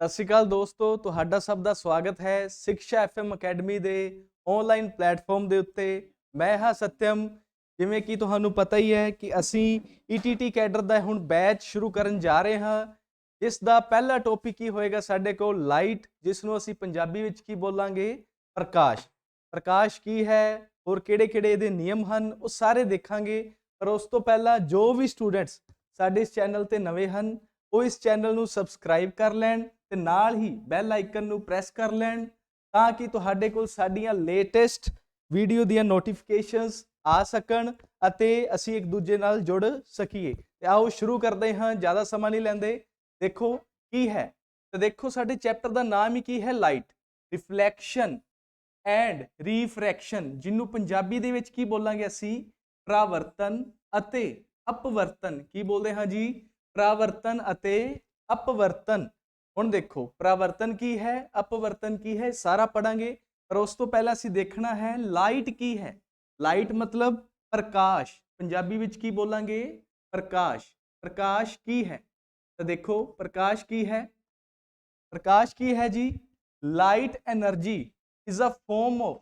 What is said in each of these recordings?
ਸਤਿ ਸ਼੍ਰੀ ਅਕਾਲ ਦੋਸਤੋ, ਤੁਹਾਡਾ ਸਭ ਦਾ ਸਵਾਗਤ ਹੈ ਸਿੱਖਿਆ ਐਫਐਮ ਅਕੈਡਮੀ ਦੇ ਆਨਲਾਈਨ ਪਲੇਟਫਾਰਮ ਦੇ ਉੱਤੇ। ਮੈਂ ਹਾਂ ਸਤਿਅਮ। ਜਿਵੇਂ ਕਿ ਤੁਹਾਨੂੰ ਪਤਾ ਹੀ ਹੈ ਕਿ ਅਸੀਂ ਈਟੀਟੀ ਕੈਡਰ ਦਾ ਹੁਣ ਬੈਚ ਸ਼ੁਰੂ ਕਰਨ ਜਾ ਰਹੇ ਹਾਂ, ਜਿਸ ਦਾ ਪਹਿਲਾ ਟੌਪਿਕ ਹੀ ਹੋਏਗਾ ਸਾਡੇ ਕੋਲ ਲਾਈਟ, ਜਿਸ ਨੂੰ ਅਸੀਂ ਪੰਜਾਬੀ ਵਿੱਚ ਕੀ ਬੋਲਾਂਗੇ, ਪ੍ਰਕਾਸ਼। ਪ੍ਰਕਾਸ਼ ਕੀ ਹੈ, ਹੋਰ ਕਿਹੜੇ-ਕਿਹੜੇ ਇਹਦੇ ਨਿਯਮ ਹਨ, ਉਹ ਸਾਰੇ ਦੇਖਾਂਗੇ। ਪਰ ਉਸ ਤੋਂ ਪਹਿਲਾਂ ਜੋ ਵੀ ਸਟੂਡੈਂਟਸ ਸਾਡੇ ਇਸ ਚੈਨਲ ਤੇ ਨਵੇਂ ਹਨ, ਉਹ ਇਸ ਚੈਨਲ ਨੂੰ ਸਬਸਕ੍ਰਾਈਬ ਕਰ ਲੈਣ ਤੇ ਨਾਲ ਹੀ ਬੈਲ ਆਈਕਨ ਨੂੰ ਪ੍ਰੈਸ ਕਰ ਲੈਣ, ਤਾਂ ਕਿ ਤੁਹਾਡੇ ਕੋਲ ਸਾਡੀਆਂ ਲੇਟੈਸਟ ਵੀਡੀਓ ਦੀਆਂ ਨੋਟੀਫਿਕੇਸ਼ਨਸ ਆ ਸਕਣ ਅਤੇ ਅਸੀਂ ਇੱਕ ਦੂਜੇ ਨਾਲ ਜੁੜ ਸਕੀਏ। ਤੇ ਆਓ ਸ਼ੁਰੂ ਕਰਦੇ ਹਾਂ, ਜ਼ਿਆਦਾ ਸਮਾਂ ਨਹੀਂ ਲੈਂਦੇ। ਦੇਖੋ ਕੀ ਹੈ, ਤੇ ਦੇਖੋ ਸਾਡੇ ਚੈਪਟਰ ਦਾ ਨਾਮ ਹੀ ਕੀ ਹੈ, ਲਾਈਟ, ਰਿਫਲੈਕਸ਼ਨ ਐਂਡ ਰੀਫਰੈਕਸ਼ਨ, ਜਿਹਨੂੰ ਪੰਜਾਬੀ ਦੇ ਵਿੱਚ ਕੀ ਬੋਲਾਂਗੇ ਅਸੀਂ, ਪਰਾਵਰਤਨ ਅਤੇ ਅਪਵਰਤਨ। ਕੀ ਬੋਲਦੇ ਹਾਂ ਜੀ, ਪਰਾਵਰਤਨ ਅਤੇ ਅਪਵਰਤਨ। ਹੁਣ ਦੇਖੋ ਪਰਾਵਰਤਨ ਕੀ ਹੈ, ਅਪਵਰਤਨ ਕੀ ਹੈ, ਸਾਰਾ ਪੜਾਂਗੇ। ਪਰ ਉਸ ਤੋਂ ਪਹਿਲਾਂ ਅਸੀਂ ਦੇਖਣਾ ਹੈ ਲਾਈਟ ਕੀ ਹੈ। ਲਾਈਟ ਮਤਲਬ ਪ੍ਰਕਾਸ਼, ਪੰਜਾਬੀ ਵਿੱਚ ਕੀ ਬੋਲਾਂਗੇ, ਪ੍ਰਕਾਸ਼। ਪ੍ਰਕਾਸ਼ ਕੀ ਹੈ, ਤਾਂ ਦੇਖੋ ਪ੍ਰਕਾਸ਼ ਕੀ ਹੈ। ਪ੍ਰਕਾਸ਼ ਕੀ ਹੈ ਜੀ, light energy is a form of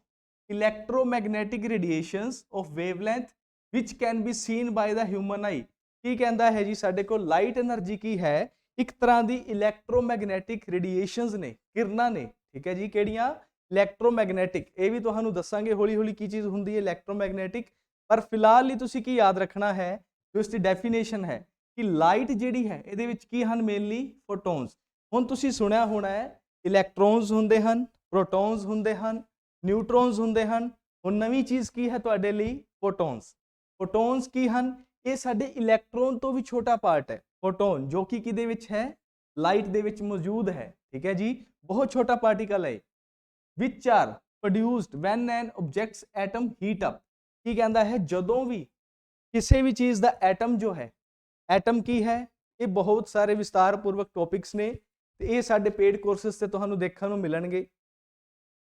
electromagnetic radiations of wavelength which can be seen by the human eye। ਕੀ ਕਹਿੰਦਾ ਹੈ ਜੀ, ਸਾਡੇ ਕੋਲ ਲਾਈਟ એનર્ਜੀ ਕੀ ਹੈ, ਇੱਕ ਤਰ੍ਹਾਂ ਦੀ ਇਲੈਕਟ੍ਰੋਮੈਗਨੈਟਿਕ ਰੇਡੀਏਸ਼ਨਸ ਨੇ, ਕਿਰਨਾਂ ਨੇ। ਠੀਕ ਹੈ ਜੀ, ਕਿਹੜੀਆਂ, ਇਲੈਕਟ੍ਰੋਮੈਗਨੈਟਿਕ। ਇਹ ਵੀ ਤੁਹਾਨੂੰ ਦੱਸਾਂਗੇ ਹੌਲੀ ਹੌਲੀ ਕੀ ਚੀਜ਼ ਹੁੰਦੀ ਹੈ ਇਲੈਕਟ੍ਰੋਮੈਗਨੈਟਿਕ। ਪਰ ਫਿਲਹਾਲ ਲਈ ਤੁਸੀਂ ਕੀ ਯਾਦ ਰੱਖਣਾ ਹੈ, ਜੋ ਇਸ ਦੀ ਡੈਫੀਨੇਸ਼ਨ ਹੈ ਕਿ ਲਾਈਟ ਜਿਹੜੀ ਹੈ ਇਹਦੇ ਵਿੱਚ ਕੀ ਹਨ, ਮੇਨਲੀ ਫੋਟੋਨਸ। ਹੁਣ ਤੁਸੀਂ ਸੁਣਿਆ ਹੋਣਾ ਹੈ ਇਲੈਕਟ੍ਰੋਨਸ ਹੁੰਦੇ ਹਨ, ਪ੍ਰੋਟੋਨਸ ਹੁੰਦੇ ਹਨ, ਨਿਊਟਰੋਨਸ ਹੁੰਦੇ ਹਨ। ਹੁਣ ਨਵੀਂ ਚੀਜ਼ ਕੀ ਹੈ ਤੁਹਾਡੇ ਲਈ, ਫੋਟੋਨਸ। ਫੋਟੋਨਸ ਕੀ ਹਨ, ਇਹ ਸਾਡੇ ਇਲੈਕਟ੍ਰੋਨ ਤੋਂ ਵੀ ਛੋਟਾ ਪਾਰਟ ਹੈ ਫੋਟੋਨ, ਜੋ ਕਿ ਕਿਹਦੇ ਵਿੱਚ ਹੈ, ਲਾਈਟ ਦੇ ਵਿੱਚ ਮੌਜੂਦ ਹੈ। ਠੀਕ ਹੈ ਜੀ, ਬਹੁਤ ਛੋਟਾ ਪਾਰਟੀਕਲ ਹੈ। ਵਿਚ ਆਰ ਪ੍ਰੋਡਿਊਸਡ ਵੈਨ ਐਨ ਆਬਜੈਕਟਸ ਐਟਮ ਹੀਟ ਅਪ। ਕੀ ਕਹਿੰਦਾ ਹੈ, ਜਦੋਂ ਵੀ ਕਿਸੇ ਵੀ ਚੀਜ਼ ਦਾ ਐਟਮ ਜੋ ਹੈ, ਐਟਮ ਕੀ ਹੈ, ਇਹ ਬਹੁਤ ਸਾਰੇ ਵਿਸਤਾਰਪੂਰਵਕ ਟੌਪਿਕਸ ਨੇ ਤੇ ਇਹ ਸਾਡੇ ਪੇਡ ਕੋਰਸਿਸ ਤੇ ਤੁਹਾਨੂੰ ਦੇਖਣ ਨੂੰ ਮਿਲਣਗੇ।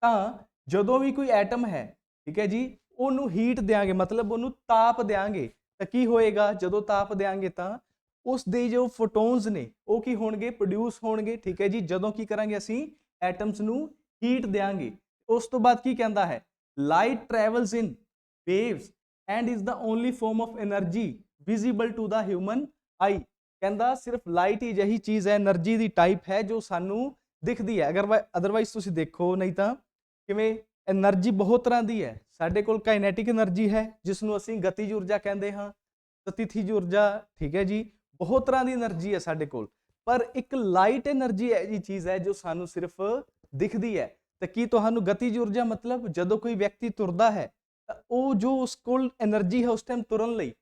ਤਾਂ ਜਦੋਂ ਵੀ ਕੋਈ ਐਟਮ ਹੈ, ਠੀਕ ਹੈ ਜੀ, ਉਹਨੂੰ ਹੀਟ ਦੇਾਂਗੇ, ਮਤਲਬ ਉਹਨੂੰ ਤਾਪ ਦੇਾਂਗੇ, ਤਾਂ ਕੀ ਹੋਏਗਾ, ਜਦੋਂ ਤਾਪ ਦੇਾਂਗੇ ਤਾਂ ਉਸ ਦੇ ਜੋ ਫੋਟੋਨਸ ਨੇ ਉਹ ਕੀ ਹੋਣਗੇ, ਪ੍ਰੋਡਿਊਸ ਹੋਣਗੇ। ਠੀਕ ਹੈ ਜੀ, ਜਦੋਂ ਕੀ ਕਰਾਂਗੇ ਅਸੀਂ ਐਟਮਸ ਨੂੰ ਹੀਟ ਦੇਾਂਗੇ। ਉਸ ਤੋਂ ਬਾਅਦ ਕੀ ਕਹਿੰਦਾ ਹੈ, light travels in waves and is the only form of energy visible to the human eye. ਕਹਿੰਦਾ ਸਿਰਫ ਲਾਈਟ ਹੀ ਜਿਹੀ ਚੀਜ਼ ਹੈ, એનર્ਜੀ ਦੀ ਟਾਈਪ ਹੈ ਜੋ ਸਾਨੂੰ ਦਿਖਦੀ ਹੈ। ਅਗਰ ਅਦਰਵਾਈਜ਼ ਤੁਸੀਂ ਦੇਖੋ ਨਹੀਂ ਤਾਂ ਕਿਵੇਂ, એનર્ਜੀ ਬਹੁਤ ਤਰ੍ਹਾਂ ਦੀ ਹੈ। ਸਾਡੇ ਕੋਲ ਕਾਈਨੈਟਿਕ એનર્ਜੀ ਹੈ, ਜਿਸ ਨੂੰ ਅਸੀਂ ਗਤੀਜ ਊਰਜਾ ਕਹਿੰਦੇ ਹਾਂ, ਸਥਿਤੀਜ ਊਰਜਾ। ਠੀਕ ਹੈ ਜੀ, ਬਹੁਤ ਤਰ੍ਹਾਂ ਦੀ એનર્ਜੀ ਹੈ ਸਾਡੇ ਕੋਲ। ਪਰ ਇੱਕ ਲਾਈਟ એનર્ਜੀ ਇਹੋ ਚੀਜ਼ ਹੈ ਜੋ ਸਾਨੂੰ ਸਿਰਫ ਦਿਖਦੀ ਹੈ। ਤਾਂ ਕੀ ਤੁਹਾਨੂੰ ਗਤੀਜ ਊਰਜਾ ਮਤਲਬ ਜਦੋਂ ਕੋਈ ਵਿਅਕਤੀ ਤੁਰਦਾ ਹੈ ਤਾਂ ਉਹ ਜੋ ਉਸ ਕੋਲ એનર્ਜੀ ਹੈ ਉਸ ਟਾਈਮ ਤੁਰਨ ਲਈ,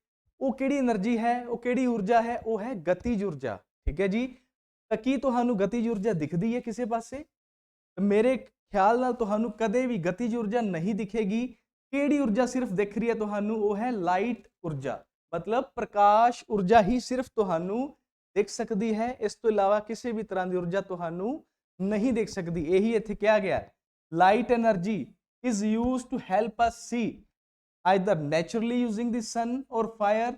ਉਹ ਕਿਹੜੀ એનર્ਜੀ ਹੈ, ਉਹ ਕਿਹੜੀ ਊਰਜਾ ਹੈ, ਉਹ ਹੈ ਗਤੀਜ ਊਰਜਾ। ਠੀਕ ਹੈ ਜੀ, ਤਾਂ ਕੀ ਤੁਹਾਨੂੰ ਗਤੀਜ ਊਰਜਾ ਦਿਖਦੀ ਹੈ ਕਿਸੇ ਪਾਸੇ? ਮੇਰੇ ਖਿਆਲ ਨਾਲ ਤੁਹਾਨੂੰ ਕਦੇ ਵੀ ਗਤੀਜ ਊਰਜਾ ਨਹੀਂ ਦਿਖੇਗੀ। ਕਿਹੜੀ ਊਰਜਾ ਸਿਰਫ ਦਿਖ ਰਹੀ ਹੈ ਤੁਹਾਨੂੰ, ਉਹ ਹੈ ਲਾਈਟ ਊਰਜਾ, ਮਤਲਬ ਪ੍ਰਕਾਸ਼ ਊਰਜਾ ਹੀ ਸਿਰਫ ਤੁਹਾਨੂੰ ਦਿਖ ਸਕਦੀ ਹੈ। ਇਸ ਤੋਂ ਇਲਾਵਾ ਕਿਸੇ ਵੀ ਤਰ੍ਹਾਂ ਦੀ ਊਰਜਾ ਤੁਹਾਨੂੰ ਨਹੀਂ ਦਿਖ ਸਕਦੀ। ਇਹੀ ਇੱਥੇ ਕਿਹਾ ਗਿਆ, light energy is used to help us see either naturally using the sun or fire